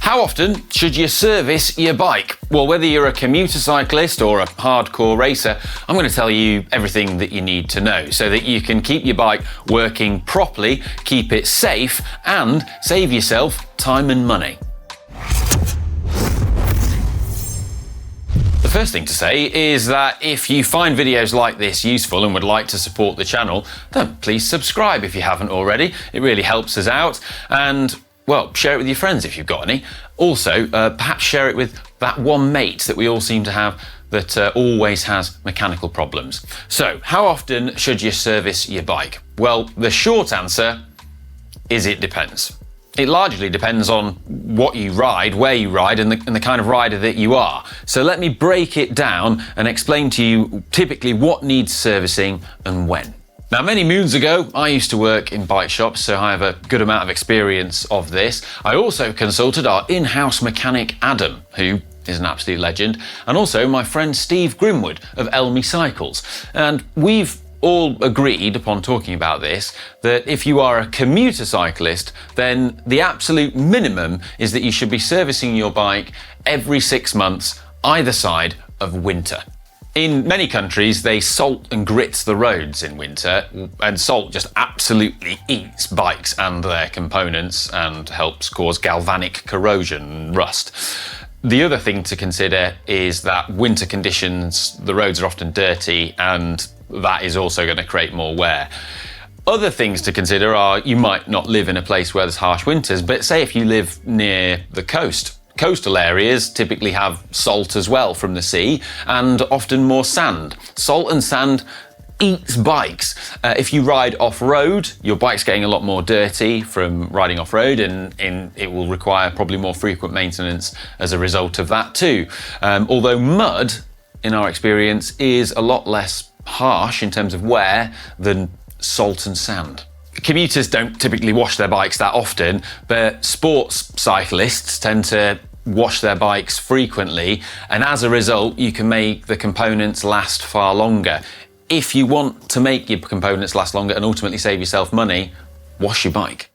How often should you service your bike? Well, whether you're a commuter cyclist or a hardcore racer, I'm going to tell you everything that you need to know so that you can keep your bike working properly, keep it safe, and save yourself time and money. The first thing to say is that if you find videos like this useful and would like to support the channel, then please subscribe if you haven't already. It really helps us out, and well, share it with your friends if you've got any. Also, perhaps share it with that one mate that we all seem to have that always has mechanical problems. So, how often should you service your bike? Well, the short answer is it depends. It largely depends on what you ride, where you ride, and the kind of rider that you are. So let me break it down and explain to you typically what needs servicing and when. Now, many moons ago, I used to work in bike shops, so I have a good amount of experience of this. I also consulted our in-house mechanic, Adam, who is an absolute legend, and also my friend Steve Grimwood of Elmy Cycles. And we've all agreed upon talking about this that if you are a commuter cyclist, then the absolute minimum is that you should be servicing your bike every 6 months, either side of winter. In many countries, they salt and grit the roads in winter, and salt just absolutely eats bikes and their components and helps cause galvanic corrosion and rust. The other thing to consider is that winter conditions, the roads are often dirty, and that is also going to create more wear. Other things to consider are you might not live in a place where there's harsh winters, but say if you live near the coast. Coastal areas typically have salt as well from the sea, and often more sand. Salt and sand eats bikes. If you ride off-road, your bike's getting a lot more dirty from riding off-road, and it will require probably more frequent maintenance as a result of that too. Although mud, in our experience, is a lot less harsh in terms of wear than salt and sand. Commuters don't typically wash their bikes that often, but sports cyclists tend to wash their bikes frequently, and as a result, you can make the components last far longer. If you want to make your components last longer and ultimately save yourself money, wash your bike.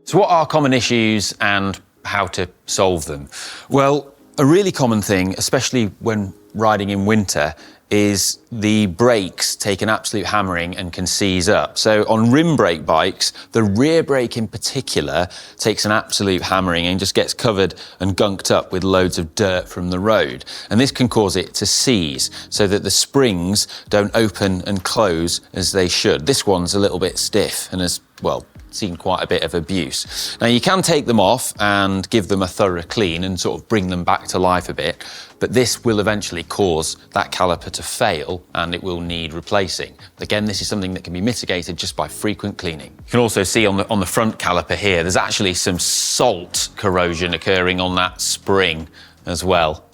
So what are common issues and how to solve them? Well, a really common thing, especially when riding in winter, is the brakes take an absolute hammering and can seize up. So on rim brake bikes, the rear brake in particular takes an absolute hammering and just gets covered and gunked up with loads of dirt from the road. And this can cause it to seize so that the springs don't open and close as they should. This one's a little bit stiff and has, well, seen quite a bit of abuse. Now, you can take them off and give them a thorough clean and sort of bring them back to life a bit, but this will eventually cause that caliper to fail and it will need replacing. Again, this is something that can be mitigated just by frequent cleaning. You can also see on the front caliper here, there's actually some salt corrosion occurring on that spring as well.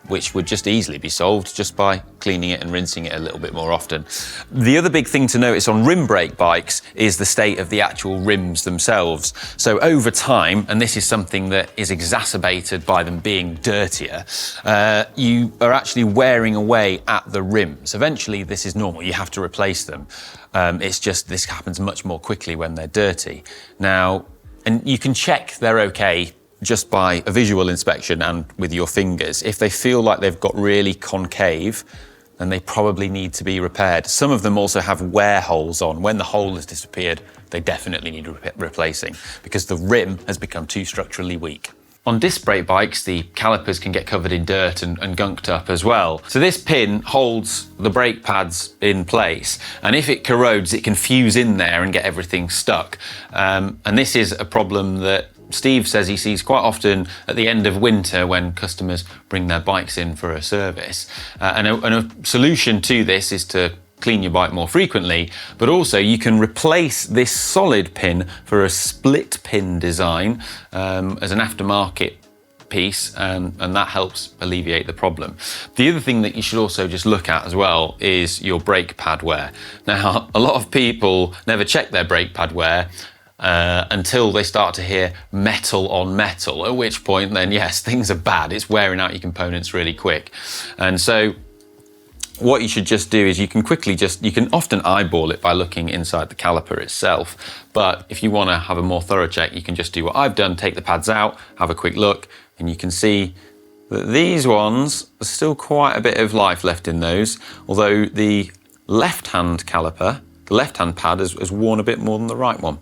Which would just easily be solved just by cleaning it and rinsing it a little bit more often. The other big thing to notice on rim brake bikes is the state of the actual rims themselves. So over time, and this is something that is exacerbated by them being dirtier, you are actually wearing away at the rims. Eventually, this is normal. You have to replace them. It's just this happens much more quickly when they're dirty. Now, and you can check they're okay just by a visual inspection and with your fingers. If they feel like they've got really concave, then they probably need to be repaired. Some of them also have wear holes on. When the hole has disappeared, they definitely need replacing because the rim has become too structurally weak. On disc brake bikes, the calipers can get covered in dirt and gunked up as well. So this pin holds the brake pads in place, and if it corrodes, it can fuse in there and get everything stuck. And this is a problem that Steve says he sees quite often at the end of winter when customers bring their bikes in for a service. And a solution to this is to clean your bike more frequently, but also you can replace this solid pin for a split pin design as an aftermarket piece, and that helps alleviate the problem. The other thing that you should also just look at as well is your brake pad wear. Now, a lot of people never check their brake pad wear until they start to hear metal on metal, at which point then yes, things are bad. It's wearing out your components really quick. And so what you should just do is you can often eyeball it by looking inside the caliper itself. But if you want to have a more thorough check, you can just do what I've done, take the pads out, have a quick look, and you can see that these ones, there's still quite a bit of life left in those, although the left-hand caliper, the left-hand pad has worn a bit more than the right one.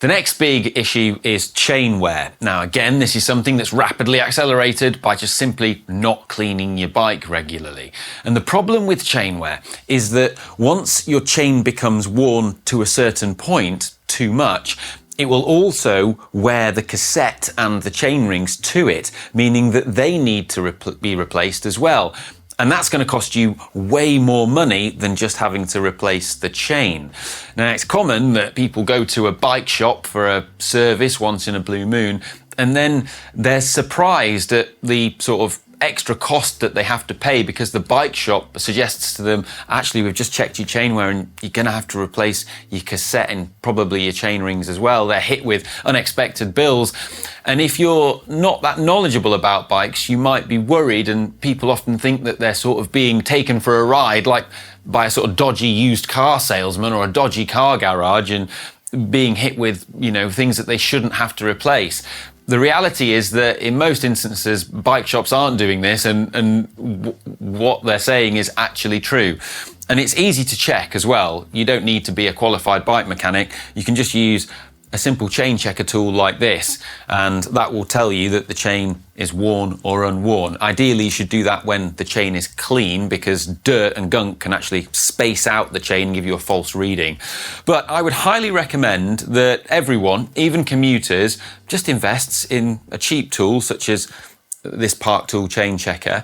The next big issue is chain wear. Now again, this is something that's rapidly accelerated by just simply not cleaning your bike regularly. And the problem with chain wear is that once your chain becomes worn to a certain point, too much, it will also wear the cassette and the chain rings to it, meaning that they need to be replaced as well. And that's going to cost you way more money than just having to replace the chain. Now, it's common that people go to a bike shop for a service once in a blue moon, and then they're surprised at the sort of extra cost that they have to pay because the bike shop suggests to them, actually, we've just checked your chain wear and you're going to have to replace your cassette and probably your chain rings as well. They're hit with unexpected bills. And if you're not that knowledgeable about bikes, you might be worried, and people often think that they're sort of being taken for a ride, like by a sort of dodgy used car salesman or a dodgy car garage, and being hit with, things that they shouldn't have to replace. The reality is that in most instances, bike shops aren't doing this, and what they're saying is actually true. And it's easy to check as well. You don't need to be a qualified bike mechanic. You can just use a simple chain checker tool like this, and that will tell you that the chain is worn or unworn. Ideally, you should do that when the chain is clean, because dirt and gunk can actually space out the chain and give you a false reading. But I would highly recommend that everyone, even commuters, just invests in a cheap tool such as this Park Tool chain checker,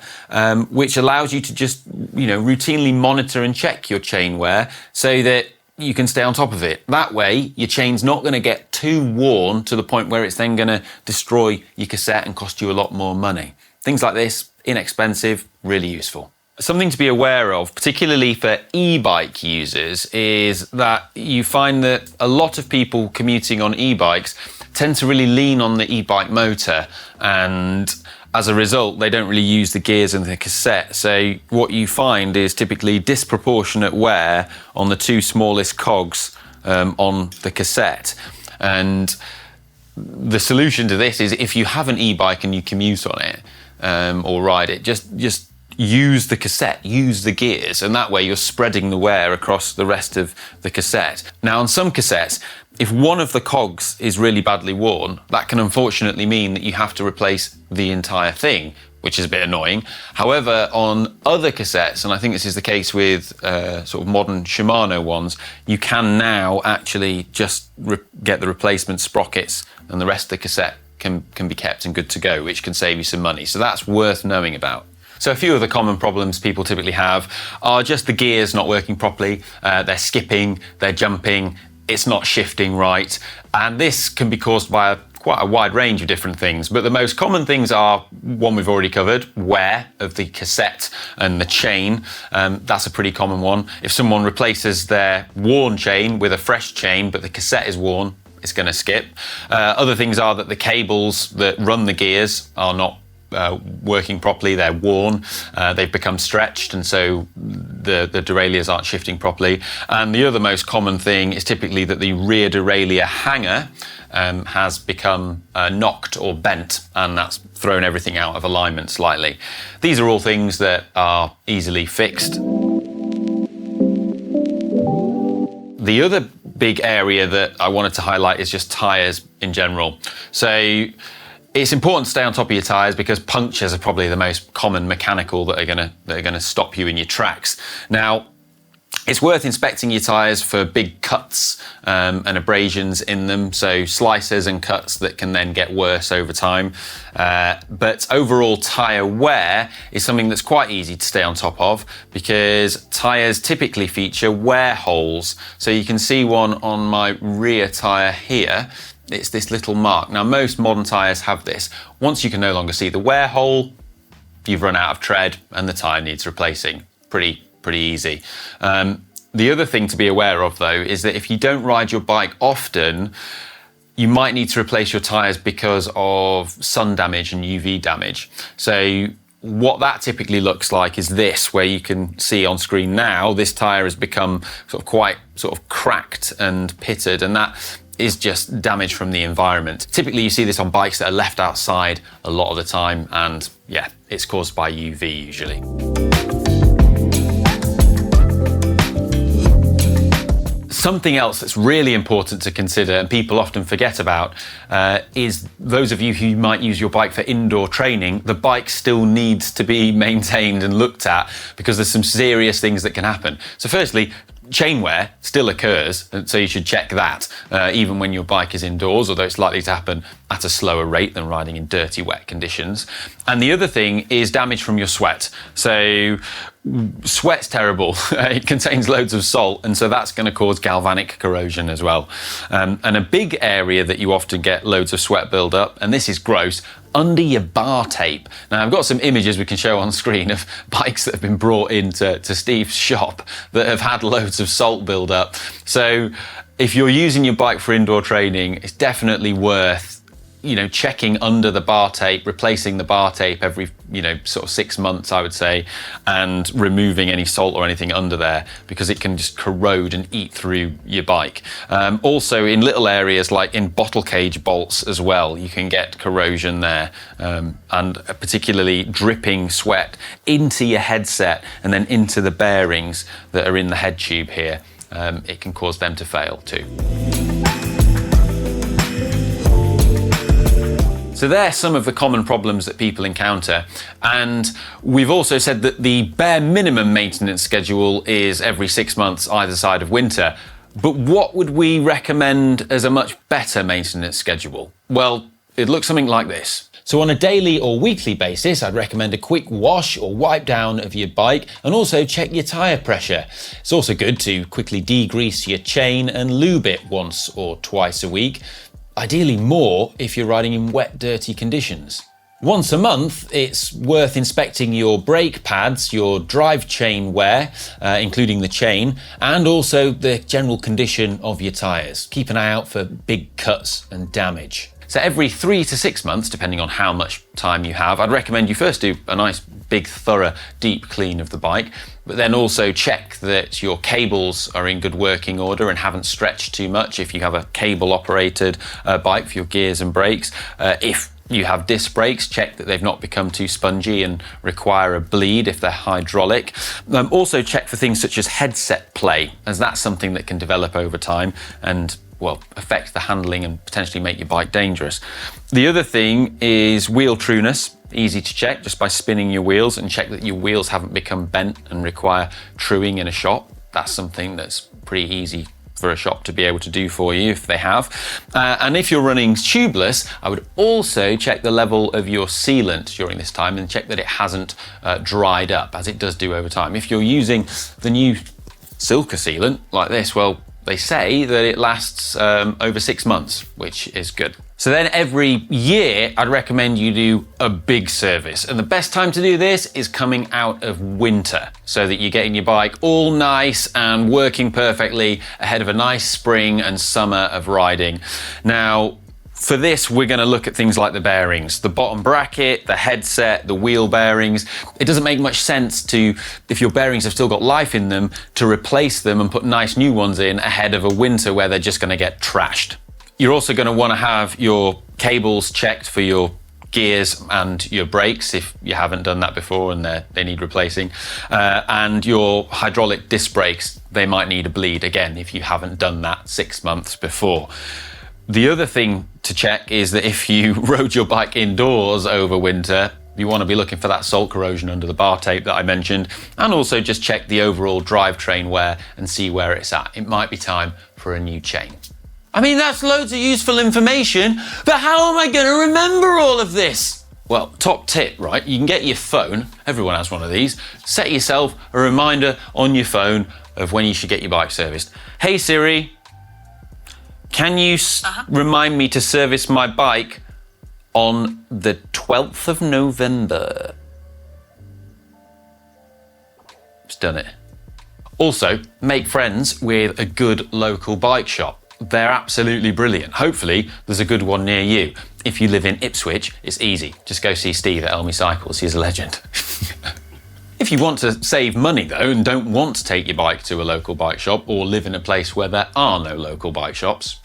which allows you to just, routinely monitor and check your chain wear so that you can stay on top of it. That way, your chain's not going to get too worn to the point where it's then going to destroy your cassette and cost you a lot more money. Things like this, inexpensive, really useful. Something to be aware of, particularly for e-bike users, is that you find that a lot of people commuting on e-bikes tend to really lean on the e-bike motor, and as a result, they don't really use the gears and the cassette. So what you find is typically disproportionate wear on the two smallest cogs on the cassette. And the solution to this is, if you have an e-bike and you commute on it or ride it, just use the cassette, use the gears, and that way you're spreading the wear across the rest of the cassette. Now, on some cassettes, if one of the cogs is really badly worn, that can unfortunately mean that you have to replace the entire thing, which is a bit annoying. However, on other cassettes, and I think this is the case with sort of modern Shimano ones, you can now actually just get the replacement sprockets, and the rest of the cassette can be kept and good to go, which can save you some money. So that's worth knowing about. So a few of the common problems people typically have are just the gears not working properly, they're skipping, they're jumping, it's not shifting right, and this can be caused by quite a wide range of different things, but the most common things are one we've already covered, wear of the cassette and the chain. That's a pretty common one. If someone replaces their worn chain with a fresh chain, but the cassette is worn, it's going to skip. Other things are that the cables that run the gears are not working properly, they're worn, they've become stretched, and so the derailleurs aren't shifting properly. And the other most common thing is typically that the rear derailleur hanger has become knocked or bent, and that's thrown everything out of alignment slightly. These are all things that are easily fixed. The other big area that I wanted to highlight is just tyres in general. So it's important to stay on top of your tyres, because punctures are probably the most common mechanical that are gonna stop you in your tracks. Now, it's worth inspecting your tyres for big cuts and abrasions in them, so slices and cuts that can then get worse over time. But overall tyre wear is something that's quite easy to stay on top of, because tyres typically feature wear holes. So you can see one on my rear tyre here. It's this little mark. Now, most modern tyres have this. Once you can no longer see the wear hole, you've run out of tread and the tyre needs replacing. Pretty easy. The other thing to be aware of, though, is that if you don't ride your bike often, you might need to replace your tyres because of sun damage and UV damage. So what that typically looks like is this, where you can see on screen now, this tyre has become quite cracked and pitted, and that is just damage from the environment. Typically you see this on bikes that are left outside a lot of the time, and yeah, it's caused by UV usually. Something else that's really important to consider and people often forget about is those of you who might use your bike for indoor training, the bike still needs to be maintained and looked at because there's some serious things that can happen. So firstly, chain wear still occurs, and so you should check that even when your bike is indoors, although it's likely to happen at a slower rate than riding in dirty, wet conditions. And the other thing is damage from your sweat. So sweat's terrible. It contains loads of salt, and so that's going to cause galvanic corrosion as well. And a big area that you often get loads of sweat build up, and this is gross, under your bar tape. Now I've got some images we can show on screen of bikes that have been brought into Steve's shop that have had loads of salt build up. So if you're using your bike for indoor training, it's definitely worth checking under the bar tape, replacing the bar tape every 6 months, I would say, and removing any salt or anything under there, because it can just corrode and eat through your bike. Also in little areas like in bottle cage bolts as well, you can get corrosion there, and particularly dripping sweat into your headset and then into the bearings that are in the head tube here. It can cause them to fail too. So there's some of the common problems that people encounter. And we've also said that the bare minimum maintenance schedule is every 6 months either side of winter. But what would we recommend as a much better maintenance schedule? Well, it looks something like this. So on a daily or weekly basis, I'd recommend a quick wash or wipe down of your bike, and also check your tyre pressure. It's also good to quickly degrease your chain and lube it once or twice a week. Ideally more if you're riding in wet, dirty conditions. Once a month, it's worth inspecting your brake pads, your drive chain wear, including the chain, and also the general condition of your tyres. Keep an eye out for big cuts and damage. So every 3 to 6 months, depending on how much time you have, I'd recommend you first do a nice big, thorough, deep clean of the bike, but then also check that your cables are in good working order and haven't stretched too much if you have a cable-operated bike for your gears and brakes. If you have disc brakes, check that they've not become too spongy and require a bleed if they're hydraulic. Also check for things such as headset play, as that's something that can develop over time and affect the handling and potentially make your bike dangerous. The other thing is wheel trueness. Easy to check just by spinning your wheels, and check that your wheels haven't become bent and require truing in a shop. That's something that's pretty easy for a shop to be able to do for you if they have. And if you're running tubeless, I would also check the level of your sealant during this time and check that it hasn't dried up, as it does do over time. If you're using the new Silka sealant like this, they say that it lasts over 6 months, which is good. So then every year, I'd recommend you do a big service. And the best time to do this is coming out of winter, so that you're getting your bike all nice and working perfectly ahead of a nice spring and summer of riding. Now, for this, we're going to look at things like the bearings, the bottom bracket, the headset, the wheel bearings. It doesn't make much sense to, if your bearings have still got life in them, to replace them and put nice new ones in ahead of a winter where they're just going to get trashed. You're also going to want to have your cables checked for your gears and your brakes if you haven't done that before and they need replacing. And your hydraulic disc brakes, they might need a bleed again if you haven't done that 6 months before. The other thing to check is that if you rode your bike indoors over winter, you want to be looking for that salt corrosion under the bar tape that I mentioned, and also just check the overall drivetrain wear and see where it's at. It might be time for a new chain. I mean, that's loads of useful information, but how am I going to remember all of this? Well, top tip, right? You can get your phone, everyone has one of these, set yourself a reminder on your phone of when you should get your bike serviced. Hey Siri, can you remind me to service my bike on the 12th of November? It's done it. Also, make friends with a good local bike shop. they're absolutely brilliant. Hopefully, there's a good one near you. If you live in Ipswich, it's easy. Just go see Steve at Elmy Cycles, he's a legend. If you want to save money though and don't want to take your bike to a local bike shop or live in a place where there are no local bike shops,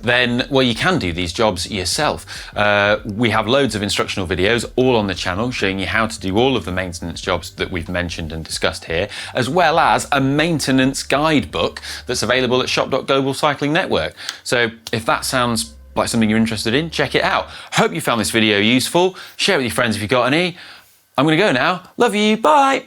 then, well, you can do these jobs yourself. We have loads of instructional videos all on the channel showing you how to do all of the maintenance jobs that we've mentioned and discussed here, as well as a maintenance guidebook that's available at shop.global cycling network. So if that sounds like something you're interested in, check it out. Hope you found this video useful. Share it with your friends if you've got any. I'm going to go now. Love you. Bye.